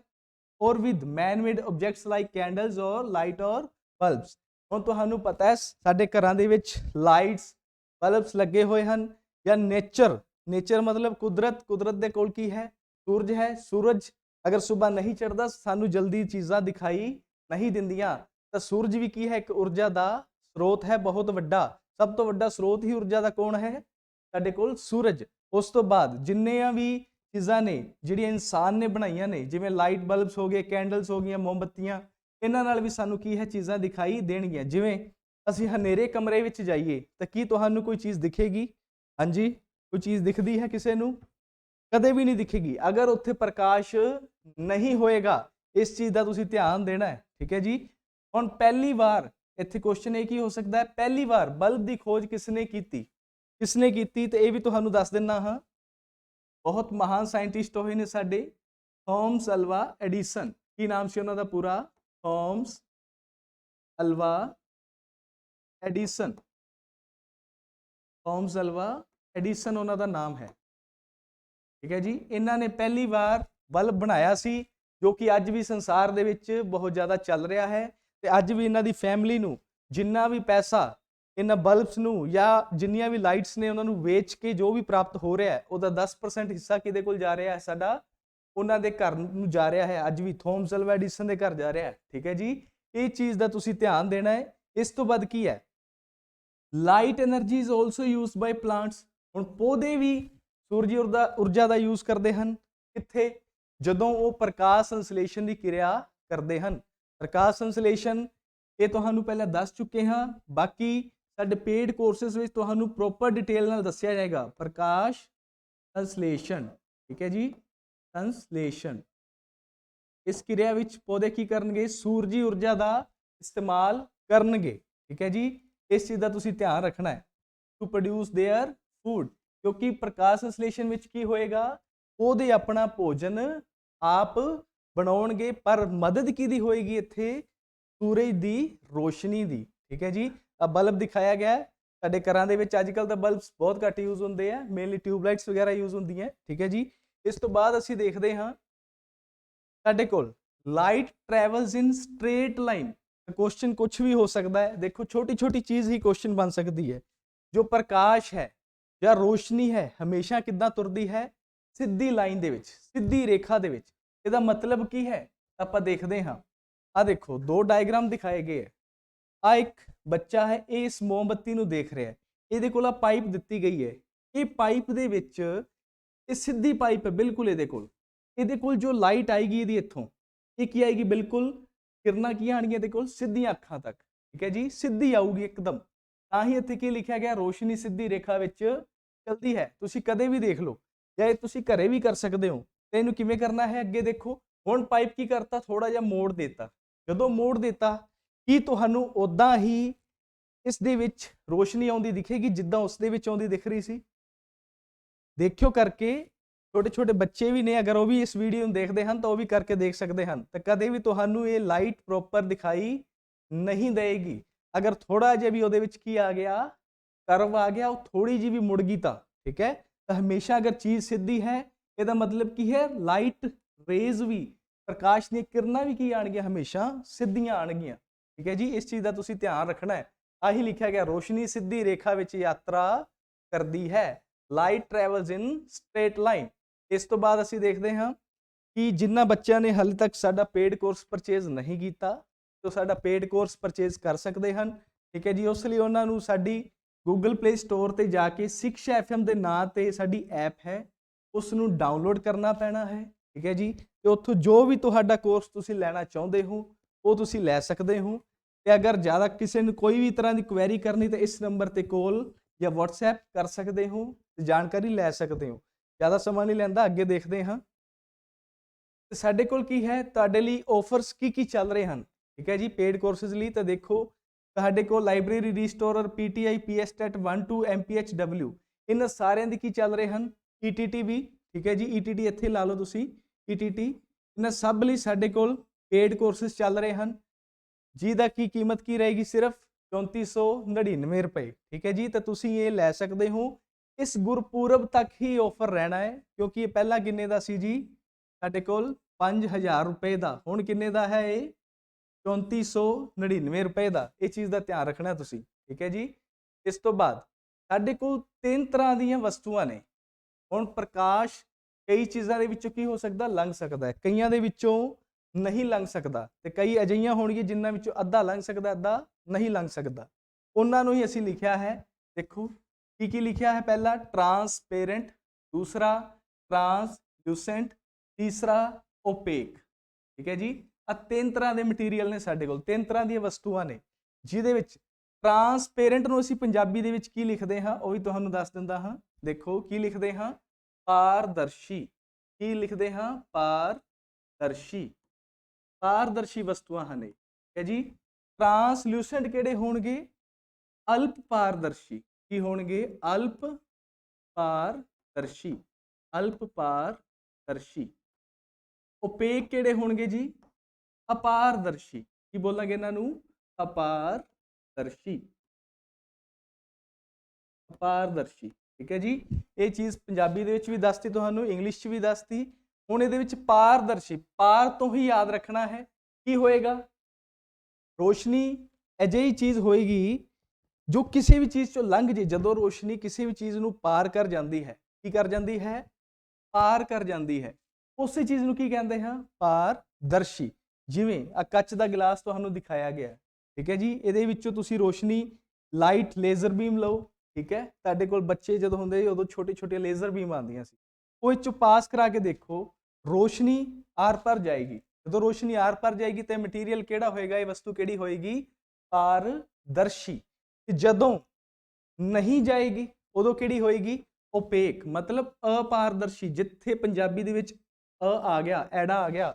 or with man-made objects like candles or light or bulbs। ਹੁਣ ਤੁਹਾਨੂੰ ਪਤਾ ਹੈ ਸਾਡੇ ਘਰਾਂ ਦੇ ਵਿੱਚ ਲਾਈਟਸ, ਬਲਬਸ ਲੱਗੇ ਹੋਏ ਹਨ, ਜਾਂ ਨੇਚਰ ਮਤਲਬ ਕੁਦਰਤ। ਕੁਦਰਤ ਦੇ ਕੋਲ ਕੀ ਹੈ, ਸੂਰਜ ਹੈ। ਸੂਰਜ ਅਗਰ ਸੁਬਹ ਨਹੀਂ ਚੜ੍ਹਦਾ ਸਾਨੂੰ ਜਲਦੀ ਚੀਜ਼ਾਂ ਦਿਖਾਈ ਨਹੀਂ ਦਿੰਦੀਆਂ, ਤਾਂ ਸੂਰਜ ਵੀ ਕੀ ਹੈ, ਇੱਕ ਊਰਜਾ ਦਾ ਸਰੋਤ ਹੈ ਬਹੁਤ ਵੱਡਾ। ਸਭ ਤੋਂ ਵੱਡਾ ਸਰੋਤ ਹੀ ਊਰਜਾ ਦਾ ਕੌਣ ਹੈ, ਸਾਡੇ ਕੋਲ ਸੂਰਜ। ਉਸ ਤੋਂ ਬਾਅਦ ਜਿੰਨੀਆਂ ਵੀ ਚੀਜ਼ਾਂ ਨੇ ਜਿਹੜੀਆਂ ਇਨਸਾਨ ਨੇ ਬਣਾਈਆਂ ਨੇ, ਜਿਵੇਂ ਲਾਈਟ ਬਲਬਸ ਹੋ ਗਏ, ਕੈਂਡਲਸ ਹੋ ਗਈਆਂ, ਮੋਮਬੱਤੀਆਂ, ਇਹਨਾਂ ਨਾਲ ਵੀ ਸਾਨੂੰ ਕੀ ਹੈ, ਚੀਜ਼ਾਂ ਦਿਖਾਈ ਦੇਣਗੀਆਂ। ਜਿਵੇਂ ਅਸੀਂ ਹਨੇਰੇ ਕਮਰੇ ਵਿੱਚ ਜਾਈਏ ਤਾਂ ਕੀ ਤੁਹਾਨੂੰ ਕੋਈ ਚੀਜ਼ ਦਿਖੇਗੀ? ਹਾਂਜੀ, ਕੋਈ ਚੀਜ਼ ਦਿਖਦੀ ਹੈ ਕਿਸੇ ਨੂੰ? ਕਦੇ ਵੀ ਨਹੀਂ ਦਿਖੇਗੀ ਅਗਰ ਉੱਥੇ ਪ੍ਰਕਾਸ਼ ਨਹੀਂ ਹੋਏਗਾ। ਇਸ ਚੀਜ਼ ਦਾ ਤੁਸੀਂ ਧਿਆਨ ਦੇਣਾ ਹੈ। ਠੀਕ ਹੈ ਜੀ, ਹੁਣ ਪਹਿਲੀ ਵਾਰ ਇੱਥੇ ਕੁਐਸਚਨ ਇਹ ਕੀ ਹੋ ਸਕਦਾ ਹੈ, ਪਹਿਲੀ ਵਾਰ ਬਲਬ ਦੀ ਖੋਜ ਕਿਸਨੇ ਕੀਤੀ? ਕਿਸਨੇ ਕੀਤੀ? ਤੇ ਇਹ ਵੀ ਤੁਹਾਨੂੰ ਦੱਸ ਦਿੰਦਾ ਹਾਂ, ਬਹੁਤ ਮਹਾਨ ਸਾਇੰਟਿਸਟ ਹੋਏ ਨੇ ਸਾਡੇ, ਥਾਮਸ ਅਲਵਾ ਐਡੀਸਨ। ਕੀ ਨਾਮ ਸੀ ਉਹਨਾਂ ਦਾ ਪੂਰਾ? Thomas Alva Edison. Thomas Alva Edison ਉਹਨਾਂ ਦਾ ਨਾਮ ਹੈ। ਠੀਕ ਹੈ ਜੀ, ਇਹਨਾਂ ਨੇ ਪਹਿਲੀ ਵਾਰ ਬਲਬ ਬਣਾਇਆ ਸੀ, ਜੋ ਕਿ ਅੱਜ ਵੀ ਸੰਸਾਰ ਦੇ ਵਿੱਚ ਬਹੁਤ ਜ਼ਿਆਦਾ ਚੱਲ ਰਿਹਾ ਹੈ। ਤੇ ਅੱਜ ਵੀ ਇਹਨਾਂ ਦੀ ਫੈਮਿਲੀ ਨੂੰ ਜਿੰਨਾ ਵੀ ਪੈਸਾ ਇਹਨਾਂ ਬਲਬਸ ਨੂੰ ਜਾਂ ਜਿੰਨੀਆਂ ਵੀ ਲਾਈਟਸ ਨੇ ਉਹਨਾਂ ਨੂੰ ਵੇਚ ਕੇ ਜੋ ਵੀ ਪ੍ਰਾਪਤ ਹੋ ਰਿਹਾ ਹੈ ਉਹਦਾ 10% ਹਿੱਸਾ ਕਿਹਦੇ ਕੋਲ ਜਾ ਰਿਹਾ ਹੈ? ਸਾਡਾ ਉਹਨਾਂ ਦੇ ਘਰ ਨੂੰ ਜਾ ਰਿਹਾ ਹੈ। ਅੱਜ ਵੀ ਥੋਮਸ ਅਲਵਾ ਐਡੀਸਨ ਦੇ ਘਰ ਜਾ ਰਿਹਾ ਹੈ। ਠੀਕ ਹੈ ਜੀ, ਇਹ ਚੀਜ਼ ਦਾ ਤੁਸੀਂ ਧਿਆਨ ਦੇਣਾ ਹੈ। ਇਸ ਤੋਂ ਬਾਅਦ ਕੀ ਹੈ? Light energy is also used by plants. ਹੁਣ ਪੌਦੇ ਵੀ ਸੂਰਜੀ ਊਰਜਾ ਦਾ ਯੂਜ਼ ਕਰਦੇ ਹਨ। ਕਿੱਥੇ? ਜਦੋਂ ਉਹ ਪ੍ਰਕਾਸ਼ ਸੰਸਲੇਸ਼ਨ ਦੀ ਕਿਰਿਆ ਕਰਦੇ ਹਨ। ਪ੍ਰਕਾਸ਼ ਸੰਸਲੇਸ਼ਨ ਇਹ ਤੁਹਾਨੂੰ ਪਹਿਲਾਂ ਦੱਸ ਚੁੱਕੇ ਹਾਂ, ਬਾਕੀ ਸਾਡੇ ਪੇਡ ਕੋਰਸਿਸ ਵਿੱਚ ਤੁਹਾਨੂੰ ਪ੍ਰੋਪਰ ਡਿਟੇਲ ਨਾਲ ਦੱਸਿਆ ਜਾਏਗਾ। ਪ੍ਰਕਾਸ਼ ਸੰਸਲੇਸ਼ਨ, ਠੀਕ ਹੈ ਜੀ, ਸੰਸਲੇਸ਼ਨ। ਇਸ ਕਿਰਿਆ ਵਿੱਚ ਪੌਦੇ ਕੀ ਕਰਨਗੇ? ਸੂਰਜੀ ਊਰਜਾ ਦਾ ਇਸਤੇਮਾਲ ਕਰਨਗੇ। ਠੀਕ ਹੈ ਜੀ, ਇਸ ਚੀਜ਼ ਦਾ ਤੁਸੀਂ ਧਿਆਨ ਰੱਖਣਾ ਹੈ। ਟੂ ਪ੍ਰੋਡਿਊਸ देयर ਫੂਡ, ਕਿਉਂਕਿ ਪ੍ਰਕਾਸ਼ ਸੰਸਲੇਸ਼ਨ ਵਿੱਚ ਕੀ ਹੋਏਗਾ? ਪੌਦੇ ਆਪਣਾ ਭੋਜਨ ਆਪ ਬਣਾਉਣਗੇ, ਪਰ ਮਦਦ ਕਿਹਦੀ ਹੋਏਗੀ ਇੱਥੇ? ਸੂਰਜ ਦੀ ਰੋਸ਼ਨੀ ਦੀ। ਠੀਕ ਹੈ ਜੀ, ਆ ਬਲਬ ਦਿਖਾਇਆ ਗਿਆ ਹੈ। ਸਾਡੇ ਘਰਾਂ ਦੇ ਵਿੱਚ ਅੱਜ ਕੱਲ੍ਹ ਤਾਂ ਬਲਬਸ ਬਹੁਤ ਘੱਟ ਯੂਜ਼ ਹੁੰਦੇ ਆ, ਮੇਨਲੀ ਟਿਊਬਲਾਈਟਸ ਵਗੈਰਾ ਯੂਜ਼ ਹੁੰਦੀਆਂ। ਠੀਕ ਹੈ ਜੀ, ਇਸ ਤੋਂ ਬਾਅਦ ਅਸੀਂ ਦੇਖਦੇ ਹਾਂ ਸਾਡੇ ਕੋਲ ਲਾਈਟ ਟਰੈਵਲਸ ਇਨ ਸਟ੍ਰੇਟ ਲਾਈਨ। क्वेश्चन कुछ भी हो सकता है। देखो छोटी छोटी चीज ही क्वेश्चन बन सकती है। जो प्रकाश है या रोशनी है हमेशा किद्दां तुरदी है? सीधी लाइन दे विच, सीधी रेखा दे विच। इहदा मतलब की है? आपां देखदे हां। आ देखो दो डायग्राम दिखाए गए है। आ एक बच्चा है, ये इस मोमबत्ती नूं देख रहा है। इहदे कोल पाइप दित्ती गई है। ये पाइप दे विच ये सीधी पाइप है बिल्कुल। इहदे कोल जो लाइट आएगी इहदी इत्थों, ये की आएगी? बिल्कुल किरणा की आएगियां इहदे कोल सीधियां अखां तक। ठीक है जी, सीधी आऊगी एकदम। ਤਾਂ ਹੀ ਇੱਥੇ ਕੀ ਲਿਖਿਆ ਗਿਆ? ਰੋਸ਼ਨੀ ਸਿੱਧੀ ਰੇਖਾ ਵਿੱਚ ਚਲਦੀ ਹੈ। ਤੁਸੀਂ ਕਦੇ ਵੀ ਦੇਖ ਲਓ, ਜਾਂ ਇਹ ਤੁਸੀਂ ਘਰੇ ਵੀ ਕਰ ਸਕਦੇ ਹੋ। ਤੇ ਇਹਨੂੰ ਕਿਵੇਂ ਕਰਨਾ ਹੈ? ਅੱਗੇ ਦੇਖੋ, ਹੁਣ ਪਾਈਪ ਕੀ ਕਰਤਾ? ਥੋੜਾ ਜਿਹਾ ਮੋੜ ਦਿੱਤਾ। ਜਦੋਂ ਮੋੜ ਦਿੱਤਾ, ਕੀ ਤੁਹਾਨੂੰ ਉਦਾਂ ਹੀ ਇਸ ਦੇ ਵਿੱਚ ਰੋਸ਼ਨੀ ਆਉਂਦੀ ਦਿਖੇਗੀ ਜਿੱਦਾਂ ਉਸ ਦੇ ਵਿੱਚ ਆਉਂਦੀ ਦਿਖ ਰਹੀ ਸੀ? ਦੇਖਿਓ ਕਰਕੇ। ਛੋਟੇ ਛੋਟੇ ਬੱਚੇ ਵੀ ਨੇ, ਅਗਰ ਉਹ ਵੀ ਇਸ ਵੀਡੀਓ ਨੂੰ ਦੇਖਦੇ ਹਨ ਤਾਂ ਉਹ ਵੀ ਕਰਕੇ ਦੇਖ ਸਕਦੇ ਹਨ। ਤਾਂ ਕਦੇ ਵੀ ਤੁਹਾਨੂੰ ਇਹ ਲਾਈਟ ਪ੍ਰੋਪਰ ਦਿਖਾਈ ਨਹੀਂ ਦੇਗੀ। ਅਗਰ ਥੋੜਾ ਜਿਹਾ ਵੀ ਉਹਦੇ ਵਿੱਚ ਕੀ ਆ ਗਿਆ? ਕਰਵ ਆ ਗਿਆ, ਉਹ ਥੋੜੀ ਜਿਹੀ ਵੀ ਮੁੜ ਗਈ ਤਾਂ ਠੀਕ ਹੈ। ਤਾਂ ਹਮੇਸ਼ਾ ਅਗਰ ਚੀਜ਼ ਸਿੱਧੀ ਹੈ, ਇਹਦਾ ਮਤਲਬ ਕੀ ਹੈ? ਲਾਈਟ ਰੇਜ਼ ਵੀ, ਪ੍ਰਕਾਸ਼ ਦੀਆਂ ਕਿਰਨਾਂ ਵੀ ਕੀ ਆਣਗੀਆਂ? ਹਮੇਸ਼ਾ ਸਿੱਧੀਆਂ ਆਣਗੀਆਂ। ਠੀਕ ਹੈ ਜੀ, ਇਸ ਚੀਜ਼ ਦਾ ਤੁਸੀਂ ਧਿਆਨ ਰੱਖਣਾ ਹੈ। ਆਹੀ ਲਿਖਿਆ ਗਿਆ, ਰੋਸ਼ਨੀ ਸਿੱਧੀ ਰੇਖਾ ਵਿੱਚ ਯਾਤਰਾ ਕਰਦੀ ਹੈ। ਲਾਈਟ ਟਰੈਵਲਸ ਇਨ ਸਟ੍ਰੇਟ ਲਾਈਨ। ਇਸ ਤੋਂ ਬਾਅਦ ਅਸੀਂ ਦੇਖਦੇ ਹਾਂ ਕਿ ਜਿਨ੍ਹਾਂ ਬੱਚਿਆਂ ਨੇ ਹਾਲੇ ਤੱਕ ਸਾਡਾ ਪੇਡ ਕੋਰਸ ਪਰਚੇਜ਼ ਨਹੀਂ ਕੀਤਾ, तो साडा पेड कोर्स परचेज कर सकते हैं। ठीक है जी, उस लिए उन्होंने साडी गूगल प्ले स्टोर पर जाके शिक्षा FM के नाँ से साडी ऐप है उसनू डाउनलोड करना पैना है। ठीक है जी, तो उत्थों जो भी तुहाडा कोर्स तुसी लैना चाहते हो वो तुसी लै सकते हो। तो अगर ज़्यादा किसी ने कोई भी तरह की क्वेरी करनी तो इस नंबर पर कॉल या WhatsApp कर सकते हो, जानकारी लै सकते हो। ज़्यादा समा नहीं लैंदा, अगे देखते हाँ साडे कोल की है तुहाडे लई ऑफर्स की चल रहे हैं। ठीक है जी, पेड कोर्सेज ਲਈ ਤਾਂ ਦੇਖੋ ਤੁਹਾਡੇ ਕੋਲ ਲਾਇਬ੍ਰੇਰੀ ਰੀਸਟੋਰਰ, PTI, PSTET 1 2 MPHW ਇਹਨਾਂ ਸਾਰਿਆਂ ਦੇ ਕੀ ਚੱਲ ਰਹੇ ਹਨ? ETT ਵੀ। ਠੀਕ ਹੈ ਜੀ, ETT ਇੱਥੇ ਲਾ ਲਓ ਤੁਸੀਂ, ETT ਇਹਨਾਂ ਸਭ ਲਈ ਸਾਡੇ ਕੋਲ पेड कोर्सेज ਚੱਲ ਰਹੇ ਹਨ, ਜਿਹਦਾ ਕੀ ਕੀਮਤ ਕੀ ਰਹੇਗੀ? ਸਿਰਫ 3499 ਰੁਪਏ। ਠੀਕ ਹੈ ਜੀ, ਤਾਂ ਤੁਸੀਂ ਇਹ ਲੈ ਸਕਦੇ ਹੋ। ਇਸ ਗੁਰਪੁਰਬ ਤੱਕ ਹੀ ਆਫਰ ਰਹਿਣਾ ਹੈ, ਕਿਉਂਕਿ ਇਹ ਪਹਿਲਾਂ ਕਿੰਨੇ ਦਾ ਸੀ ਜੀ? ਸਾਡੇ ਕੋਲ 5000 ਰੁਪਏ ਦਾ। ਹੁਣ ਕਿੰਨੇ ਦਾ ਹੈ ਇਹ? 3499 ਰੁਪਏ ਦਾ। ਇਹ ਚੀਜ਼ ਦਾ ਧਿਆਨ ਰੱਖਣਾ ਤੁਸੀਂ। ਠੀਕ ਹੈ ਜੀ, ਇਸ ਤੋਂ ਬਾਅਦ ਸਾਡੇ ਕੋਲ 3 ਤਰ੍ਹਾਂ ਦੀਆਂ ਵਸਤੂਆਂ ਨੇ। ਹੁਣ ਪ੍ਰਕਾਸ਼ ਕਈ ਚੀਜ਼ਾਂ ਦੇ ਵਿੱਚੋਂ ਕੀ ਹੋ ਸਕਦਾ? ਲੰਘ ਸਕਦਾ ਹੈ, ਕਈਆਂ ਦੇ ਵਿੱਚੋਂ ਨਹੀਂ ਲੰਘ ਸਕਦਾ, ਤੇ ਕਈ ਅਜਿਹੀਆਂ ਹੋਣਗੀਆਂ ਜਿਨ੍ਹਾਂ ਵਿੱਚੋਂ ਅੱਧਾ ਲੰਘ ਸਕਦਾ, ਅੱਧਾ ਨਹੀਂ ਲੰਘ ਸਕਦਾ। ਉਹਨਾਂ ਨੂੰ ਹੀ ਅਸੀਂ ਲਿਖਿਆ ਹੈ। ਦੇਖੋ ਕੀ ਲਿਖਿਆ ਹੈ? ਪਹਿਲਾ ਟਰਾਂਸਪੇਰੈਂਟ, ਦੂਸਰਾ ਟਰਾਂਸਲੂਸੈਂਟ, ਤੀਸਰਾ ਓਪੇਕ। ਠੀਕ ਹੈ ਜੀ, ਆ 3 ਤਰ੍ਹਾਂ ਦੇ ਮਟੀਰੀਅਲ ਨੇ ਸਾਡੇ ਕੋਲ, 3 ਤਰ੍ਹਾਂ ਦੀਆਂ ਵਸਤੂਆਂ ਨੇ, ਜਿਹਦੇ ਵਿੱਚ ਟਰਾਂਸਪੇਰੈਂਟ ਨੂੰ ਅਸੀਂ ਪੰਜਾਬੀ ਦੇ ਵਿੱਚ ਕੀ ਲਿਖਦੇ ਹਾਂ ਉਹ ਵੀ ਤੁਹਾਨੂੰ ਦੱਸ ਦਿੰਦਾ ਹਾਂ। ਦੇਖੋ ਕੀ ਲਿਖਦੇ ਹਾਂ? ਪਾਰਦਰਸ਼ੀ। ਕੀ ਲਿਖਦੇ ਹਾਂ? ਪਾਰਦਰਸ਼ੀ। ਪਾਰਦਰਸ਼ੀ ਵਸਤੂਆਂ ਹਨ। ਠੀਕ ਹੈ ਜੀ, ਟਰਾਂਸਲੂਸੈਂਟ ਕਿਹੜੇ ਹੋਣਗੇ? ਅਲਪ ਪਾਰਦਰਸ਼ੀ। ਕੀ ਹੋਣਗੇ? ਅਲਪ ਪਾਰਦਰਸ਼ੀ। ਅਲਪ ਪਾਰਦਰਸ਼ੀ। ਓਪੇਕ ਕਿਹੜੇ ਹੋਣਗੇ ਜੀ? ਅਪਾਰਦਰਸ਼ੀ। ਕੀ ਬੋਲਾਂਗੇ ਇਹਨਾਂ ਨੂੰ? ਅਪਾਰਦਰਸ਼ੀ। ਅਪਾਰਦਰਸ਼ੀ। ਠੀਕ ਹੈ ਜੀ, ਇਹ ਚੀਜ਼ ਪੰਜਾਬੀ ਦੇ ਵਿੱਚ ਵੀ ਦੱਸਤੀ, ਤੁਹਾਨੂੰ ਇੰਗਲਿਸ਼ 'ਚ ਵੀ ਦੱਸਤੀ। ਹੁਣ ਇਹਦੇ ਵਿੱਚ ਪਾਰਦਰਸ਼ੀ, ਪਾਰ ਤੋਂ ਹੀ ਯਾਦ ਰੱਖਣਾ ਹੈ। ਕੀ ਹੋਏਗਾ? ਰੋਸ਼ਨੀ ਅਜਿਹੀ ਚੀਜ਼ ਹੋਏਗੀ ਜੋ ਕਿਸੇ ਵੀ ਚੀਜ਼ ਚੋਂ ਲੰਘ ਜੇ। ਜਦੋਂ ਰੋਸ਼ਨੀ ਕਿਸੇ ਵੀ ਚੀਜ਼ ਨੂੰ ਪਾਰ ਕਰ ਜਾਂਦੀ ਹੈ, ਕੀ ਕਰ ਜਾਂਦੀ ਹੈ? ਪਾਰ ਕਰ ਜਾਂਦੀ ਹੈ। ਉਸੇ ਚੀਜ਼ ਨੂੰ ਕੀ ਕਹਿੰਦੇ ਹਾਂ? ਪਾਰਦਰਸ਼ੀ। ਜਿਵੇਂ ਆ ਕੱਚ ਦਾ ਗਿਲਾਸ ਤੁਹਾਨੂੰ ਦਿਖਾਇਆ ਗਿਆ, ਠੀਕ ਹੈ ਜੀ। ਇਹਦੇ ਵਿੱਚੋਂ ਤੁਸੀਂ ਰੋਸ਼ਨੀ ਲਾਈਟ ਲੇਜ਼ਰ ਬੀਮ ਲਓ, ਠੀਕ ਹੈ। ਤੁਹਾਡੇ ਕੋਲ ਬੱਚੇ ਜਦੋਂ ਹੁੰਦੇ ਉਦੋਂ ਛੋਟੇ ਛੋਟੇ ਲੇਜ਼ਰ ਬੀਮ ਆਉਂਦੀਆਂ ਸੀ, ਉਹ ਇਹ ਚੋਂ ਪਾਸ ਕਰਾ ਕੇ ਦੇਖੋ, ਰੋਸ਼ਨੀ ਆਰ ਪਾਰ ਜਾਏਗੀ। ਜਦੋਂ ਰੋਸ਼ਨੀ ਆਰ ਪਾਰ ਜਾਏਗੀ ਤੇ ਮਟੀਰੀਅਲ ਕਿਹੜਾ ਹੋਏਗਾ? ਇਹ ਵਸਤੂ ਕਿਹੜੀ ਹੋਏਗੀ? ਪਾਰਦਰਸ਼ੀ। ਜਦੋਂ ਨਹੀਂ ਜਾਏਗੀ ਉਦੋਂ ਕਿਹੜੀ ਹੋਏਗੀ? ਓਪੇਕ, ਮਤਲਬ ਅਪਾਰਦਰਸ਼ੀ। ਜਿੱਥੇ ਪੰਜਾਬੀ ਦੇ ਵਿੱਚ ਆ ਗਿਆ, ਐੜਾ ਆ ਗਿਆ,